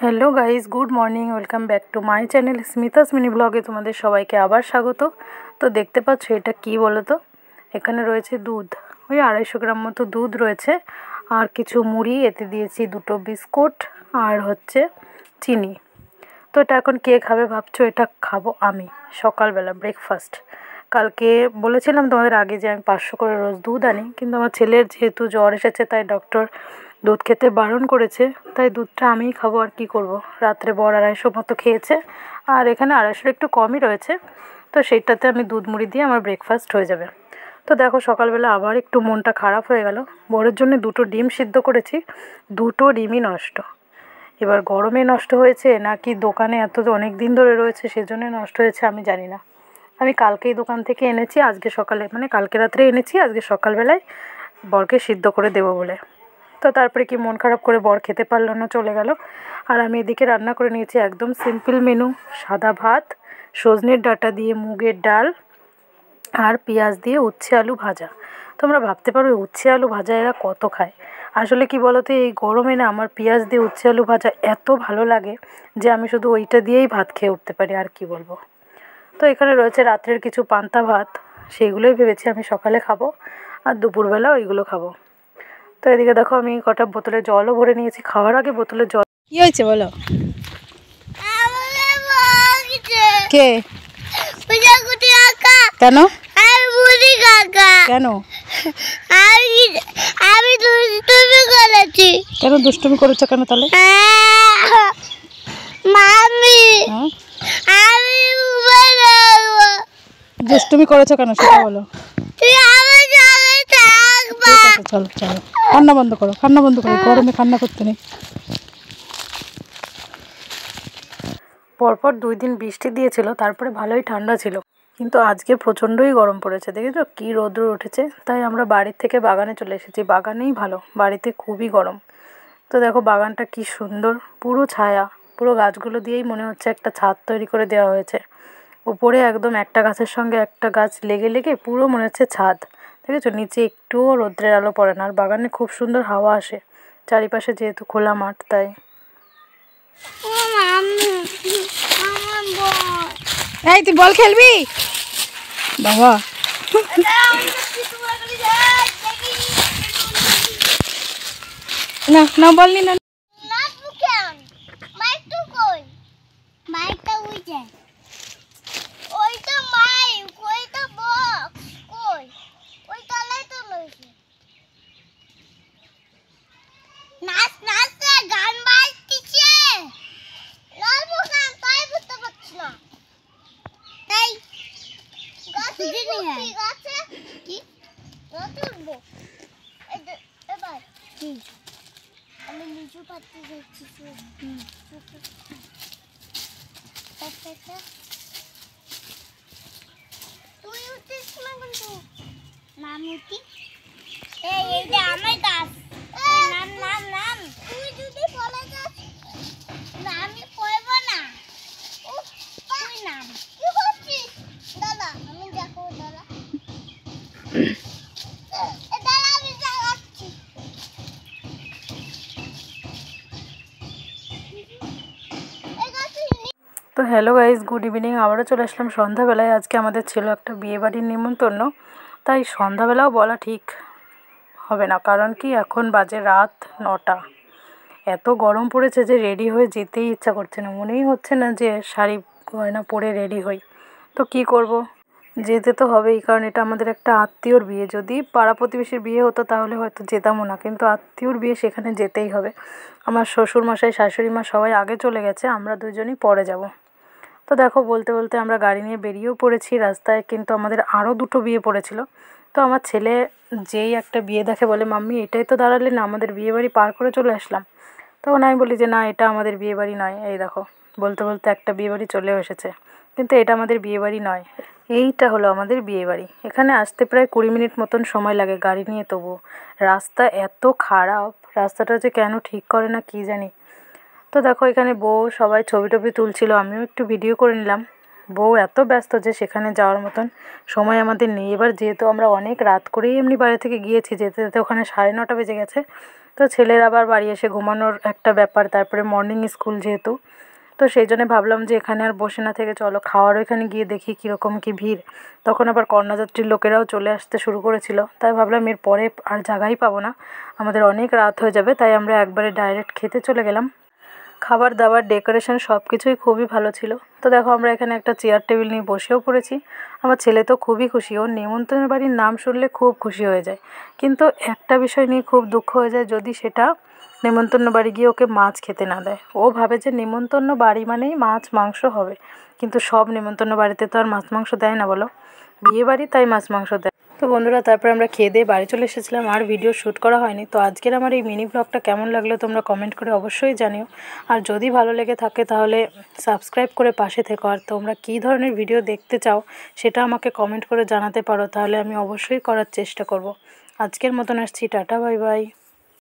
Hello guys, good morning, welcome back to my channel Smita's mini ব্লগে তোমাদের সবাইকে আবার স্বাগত। তো দেখতে পাচ্ছ এটা কি বলো তো, এখানে রয়েছে দুধ, ওই 250 গ্রাম মতো দুধ রয়েছে, আর কিছু মুড়ি, এতে দিয়েছি 2টো বিস্কুট আর হচ্ছে চিনি। তো এটা এখন কে খাবে ভাবছো? এটা খাবো আমি সকালবেলা ব্রেকফাস্ট। কালকে বলেছিলাম তোমাদের আগে যে আমি 500 করে রোজ দুধ আনি, কিন্তু আমার ছেলের যেহেতু জ্বর এসেছে তাই ডক্টর দুধ খেতে বারণ করেছে, তাই দুধটা আমিই খাবো। আর কি করব, রাত্রে বর 250 মতো খেয়েছে, আর এখানে 250 একটু কমই রয়েছে, তো সেইটাতে আমি দুধ মুড়ি দিয়ে আমার ব্রেকফাস্ট হয়ে যাবে। তো দেখো সকালবেলা আবার একটু মনটা খারাপ হয়ে গেল। বরের জন্য 2টো ডিম সিদ্ধ করেছি, 2টো ডিমই নষ্ট। এবার গরমে নষ্ট হয়েছে নাকি দোকানে এত অনেক দিন ধরে রয়েছে সেজন্য নষ্ট হয়েছে আমি জানি না। আমি কালকেই দোকান থেকে এনেছি, আজকে সকালে মানে কালকে রাত্রে এনেছি, আজকে সকালবেলায় বরকে সিদ্ধ করে দেবো বলে। তো তারপরে কি মন খারাপ করে বর খেতে পারলো না, চলে গেল। আর আমি এদিকে রান্না করে নিয়েছি একদম সিম্পল মেনু, সাদা ভাত, সজনের ডাঁটা দিয়ে মুগের ডাল, আর পেঁয়াজ দিয়ে উচ্ছে আলু ভাজা। তোমরা ভাবতে পারো উচ্ছে আলু ভাজা এরা কত খায়। আসলে কি বলো তো, এই গরমে না আমার পেঁয়াজ দিয়ে উচ্ছে আলু ভাজা এত ভালো লাগে যে আমি শুধু ওইটা দিয়েই ভাত খেয়ে উঠতে পারি, আর কি বলবো। তো এখানে রয়েছে রাত্রের কিছু পান্তা ভাত, সেইগুলোই ভেবেছি আমি সকালে খাবো, আর দুপুরবেলা ওইগুলো খাবো। তো এদিকে দেখো আমি কটা বোতলে জলও ভরে নিয়েছি, খাওয়ার আগে বোতলে জল। কি হয়েছে বলো? কে? কেন কেন কেন দুষ্টুমি করেছো কেন তাহলে? দুষ্টুমি করেছো কেন সেটা বলো। ঠিক আছে, চলো চলো, কান্না বন্ধ করো, কান্না বন্ধ করো, গরমে কান্না করতে নেই। পরপর 2 দিন বৃষ্টি দিয়েছিল, তারপরে ভালোই ঠান্ডা ছিল, কিন্তু আজকে প্রচণ্ডই গরম পড়েছে। দেখেছো কী রোদ্র উঠেছে। তাই আমরা বাড়ির থেকে বাগানে চলে এসেছি, বাগানেই ভালো, বাড়িতে খুবই গরম। তো দেখো বাগানটা কি সুন্দর, পুরো ছায়া, পুরো গাছগুলো দিয়েই মনে হচ্ছে একটা ছাদ তৈরি করে দেওয়া হয়েছে। উপরে একদম একটা গাছের সঙ্গে একটা গাছ লেগে লেগে পুরো মনে হচ্ছে ছাদ। দেখেছো নিচে একটুও রোদ্রের আলো পড়ে না, আর বাগানে খুব সুন্দর হাওয়া আসে, চারিপাশে যেহেতু খোলা মাঠ তাই। এই তুই বল খেলবি বাবা? না না বলনি না। আমি লিচু পাড়তে যাচ্ছি। তুই উঠিস না কিন্তু মামুটি। এইটা আমার গাছ। নাম নাম নাম। তুই যদি বলে যাস না আমি কইব না। তুই নাম কি করছিস দাদা? আমি দেখো দাদা। তো হ্যালো গাইজ, গুড ইভিনিং, আবারও চলে আসলাম সন্ধ্যাবেলায়। আজকে আমাদের ছিল একটা বিয়েবাড়ির নিমন্ত্রণ, তাই সন্ধ্যাবেলাও বলা ঠিক হবে না, কারণ কি এখন বাজে রাত 9টা। এত গরম পড়েছে যে রেডি হয়ে যেতেই ইচ্ছা করছে না, মনেই হচ্ছে না যে শাড়ি গয়না পরে রেডি হই। তো কি করব, যেতে তো হবেই, কারণ এটা আমাদের একটা আত্মীয়র বিয়ে। যদি পাড়া প্রতিবেশীর বিয়ে হতো তাহলে হয়তো যেতামও না, কিন্তু আত্মীয়র বিয়ে, সেখানে যেতেই হবে। আমার শ্বশুরমশাই শাশুড়ি মা সবাই আগে চলে গেছে, আমরা দুজনই পরে যাব। তো দেখো বলতে বলতে আমরা গাড়ি নিয়ে বেরিয়েও পড়েছি। রাস্তায় কিন্তু আমাদের আরও 2টো বিয়ে পড়েছিল। তো আমার ছেলে যেই একটা বিয়ে দেখে বলে, মাম্মি এটাই তো দাঁড়ালে না, আমাদের বিয়েবাড়ি পার করে চলে আসলাম। তখন আমি বলি যে না, এটা আমাদের বিয়েবাড়ি নয়। এই দেখো বলতে বলতে একটা বিয়েবাড়ি চলেও এসেছে, কিন্তু এটা আমাদের বিয়েবাড়ি নয়, এইটা হলো আমাদের বিয়েবাড়ি। এখানে আসতে প্রায় 20 মিনিট মতন সময় লাগে গাড়ি নিয়ে, তবু রাস্তা এত খারাপ, রাস্তাটা যে কেন ঠিক করে না কী জানি। তো দেখো এখানে বউ সবাই ছবি টবি তুলছিল, আমিও একটু ভিডিও করে নিলাম। বউ এত ব্যস্ত যে সেখানে যাওয়ার মতন সময় আমাদের নেই। এবার যেহেতু আমরা অনেক রাত করেই এমনি বাড়ি থেকে গিয়েছি, যেতে যেতে ওখানে 9:30 বেজে গেছে, তো ছেলের আবার বাড়ি এসে ঘুমানোর একটা ব্যাপার, তারপরে মর্নিং স্কুল যেহেতু, তো সেই জন্য ভাবলাম যে এখানে আর বসে না থেকে চলো খাওয়ার ওইখানে গিয়ে দেখি কীরকম কী ভিড়। তখন আবার কন্যাযাত্রীর লোকেরাও চলে আসতে শুরু করেছিল, তাই ভাবলাম এরপরে আর জায়গাই পাবো না, আমাদের অনেক রাত হয়ে যাবে, তাই আমরা একবারে ডাইরেক্ট খেতে চলে গেলাম। খাবার দাবার ডেকোরেশন সব কিছুই খুবই ভালো ছিল। তো দেখো আমরা এখানে একটা চেয়ার টেবিল নিয়ে বসেও পড়েছি। আমার ছেলে তো খুবই খুশি, ওর নেমন্তন্ন বাড়ির নাম শুনলে খুব খুশি হয়ে যায়, কিন্তু একটা বিষয় নিয়ে খুব দুঃখ হয়ে যায় যদি সেটা নেমন্তন্ন বাড়ি গিয়ে ওকে মাছ খেতে না দেয়। ও ভাবে যে নেমন্তন্ন বাড়ি মানেই মাছ মাংস হবে, কিন্তু সব নেমন্তন্ন বাড়িতে তো আর মাছ মাংস দেয় না বলো, বিয়ে বাড়ি তাই মাছ মাংস দেয়। তো বন্ধুরা তারপরে আমরা খেয়ে দিয়ে বাড়ি চলে এসেছিলাম, আর ভিডিও শ্যুট করা হয়নি। তো আজকের আমার এই মিনি ব্লগটা কেমন লাগলো তোমরা কমেন্ট করে অবশ্যই জানিও, আর যদি ভালো লেগে থাকে তাহলে সাবস্ক্রাইব করে পাশে থেকো। আর তোমরা কী ধরনের ভিডিও দেখতে চাও সেটা আমাকে কমেন্ট করে জানাতে পারো, তাহলে আমি অবশ্যই করার চেষ্টা করব। আজকের মতন আসছি, টাটা বাই বাই।